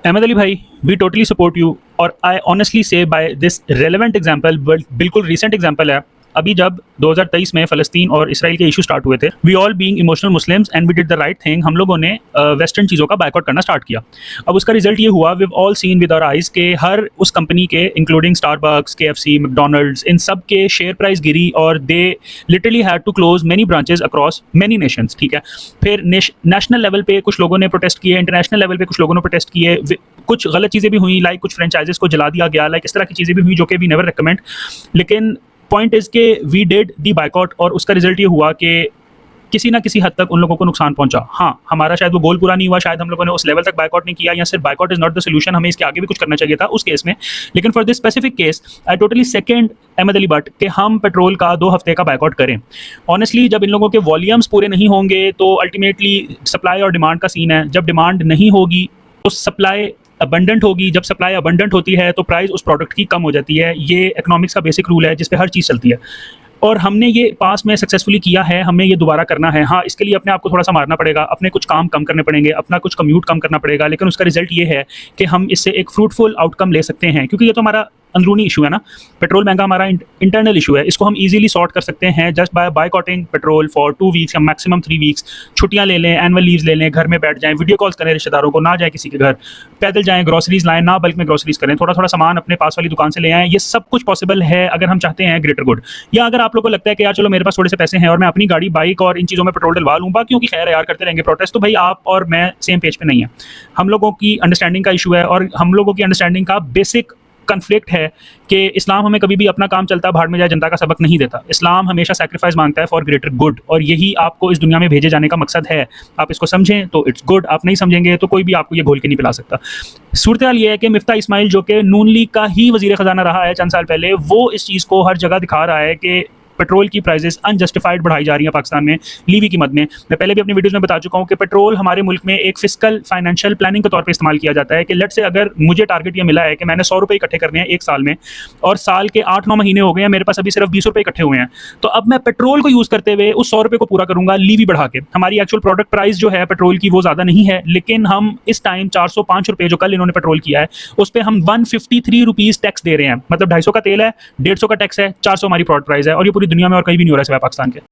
अहमद अली भाई, we totally support you और I honestly से बाय दिस रेलेवेंट एग्जांपल, बिल्कुल रिसेंट एग्जांपल है। अभी जब 2023 में फ़लस्तीन और इसराइल के इशू स्टार्ट हुए थे, we all being emotional Muslims and we did the right thing, हम लोगों ने वेस्टर्न चीज़ों का बायकॉट करना स्टार्ट किया। अब उसका रिजल्ट ये हुआ, we all seen with our eyes के हर उस कंपनी के इंक्लूडिंग स्टारबक्स, KFC, मैकडॉनल्ड्स, इन सब के शेयर प्राइस गिरी और they literally had to close many branches across many nations. ठीक है, फिर नेशनल लेवल पे कुछ लोगों ने प्रोटेस्ट किए, इंटरनेशनल लेवल पे कुछ लोगों ने प्रोटेस्ट किए, कुछ गलत चीज़ें भी हुई, लाइक कुछ फ्रेंचाइजेस को जला दिया गया, लाइक इस तरह की चीज़ें भी हुई जो कि वी नेवर रिकमेंड। लेकिन पॉइंट इज़ के वी डिड दी बायकॉट और उसका रिजल्ट ये हुआ कि किसी ना किसी हद तक उन लोगों को नुकसान पहुंचा। हाँ, हमारा शायद वो गोल पूरा नहीं हुआ, शायद हम लोगों ने उस लेवल तक बायकॉट नहीं किया, या सिर्फ boycott is not the solution, हमें इसके आगे भी कुछ करना चाहिए था उस केस में। लेकिन for this specific case I totally second Ahmed Ali Bhatt कि हम पेट्रोल का 2 हफ्ते का बायकॉट करें। ऑनेस्टली जब इन लोगों के वॉल्यूम्स पूरे नहीं होंगे तो अल्टीमेटली सप्लाई और डिमांड का सीन है। जब डिमांड नहीं होगी तो सप्लाई अबंडेंट होगी, जब सप्लाई अबंडेंट होती है तो प्राइस उस प्रोडक्ट की कम हो जाती है। ये इकोनॉमिक्स का बेसिक रूल है जिस पे हर चीज़ चलती है और हमने ये पास में सक्सेसफुली किया है, हमें ये दोबारा करना है। हाँ, इसके लिए अपने आप को थोड़ा सा मारना पड़ेगा, अपने कुछ काम कम करने पड़ेंगे, अपना कुछ कम्यूट कम करना पड़ेगा, लेकिन उसका रिजल्ट ये है कि हम इससे एक फ्रूटफुल आउटकम ले सकते हैं, क्योंकि ये तो हमारा अंदरूनी इशू है ना। पेट्रोल महंगा हमारा इंटरनल इशू है, इसको हम इजीली सॉर्ट कर सकते हैं just by boycotting petrol for 2 weeks या मैक्सिमम 3 वीक्स। छुट्टियां ले लें, एनुअल लीव्स ले लें, घर में बैठ जाएं, वीडियो कॉल्स करें रिश्तेदारों को, ना जाए किसी के घर, पैदल जाएं, ग्रोसरीज लाएं, ना बल्क में ग्रोसरीज करें, थोड़ा थोड़ा सामान अपने पास वाली दुकान से ले आएँ। ये सब कुछ पॉसिबल है अगर हम चाहते हैं ग्रेटर गुड। या अगर आप लोगों को लगता है कि यार चलो मेरे पास थोड़े से पैसे हैं और मैं अपनी गाड़ी, बाइक और इन चीज़ों में पेट्रोल डलवा लूँ, बाकियों की खैर यार करते रहेंगे प्रोटेस्ट, तो भाई आप और मैं सेम पेज पे नहीं है। हम लोगों की अंडरस्टैंडिंग का इशू है और हम लोगों की अंडरस्टैंडिंग का बेसिक कन्फ्लिक्ट है कि इस्लाम हमें कभी भी अपना काम चलता भाड़ में जाए जनता का सबक नहीं देता। इस्लाम हमेशा सैक्रिफाइस मांगता है फॉर ग्रेटर गुड और यही आपको इस दुनिया में भेजे जाने का मकसद है। आप इसको समझें तो इट्स गुड, आप नहीं समझेंगे तो कोई भी आपको ये घोल के नहीं पिला सकता। सूरत हाल ये है कि मिफ्ता इस्माइल जो कि नून लीग का ही वज़ीर ख़जाना रहा है चंद साल पहले, वो इस चीज़ को हर जगह दिखा रहा है कि पेट्रोल की प्राइसेस अनजस्टिफाइड बढ़ाई जा रही हैं पाकिस्तान में लीवी की मद में। मैं पहले भी अपनी वीडियोस में बता चुका हूं कि पेट्रोल हमारे मुल्क में एक फिस्कल फाइनेंशियल प्लानिंग के तौर पे इस्तेमाल किया जाता है कि लेट से अगर मुझे टारगेट ये मिला है कि मैंने 100 रुपये इकट्ठे करने हैं एक साल में और साल के 8-9 महीने हो गए हैं, मेरे पास अभी सिर्फ 20 रुपये इकट्ठे हुए हैं, तो अब मैं पेट्रोल को यूज़ करते हुए उस 100 रुपये को पूरा करूंगा लीवी बढ़ा के। हमारी एक्चुअल प्रोडक्ट प्राइस जो है पेट्रोल की वो ज़्यादा नहीं है, लेकिन हम इस टाइम 405 रुपये जो कल इन्होंने पेट्रोल किया है उस पर हम 153 रुपीज़ टैक्स दे रहे हैं। मतलब 250 का तेल है, 150 का टैक्स है, 400 हमारी प्रोडक्ट प्राइस है और ये पूरी दुनिया में और कहीं भी नहीं हो रहा है सिवाय पाकिस्तान के।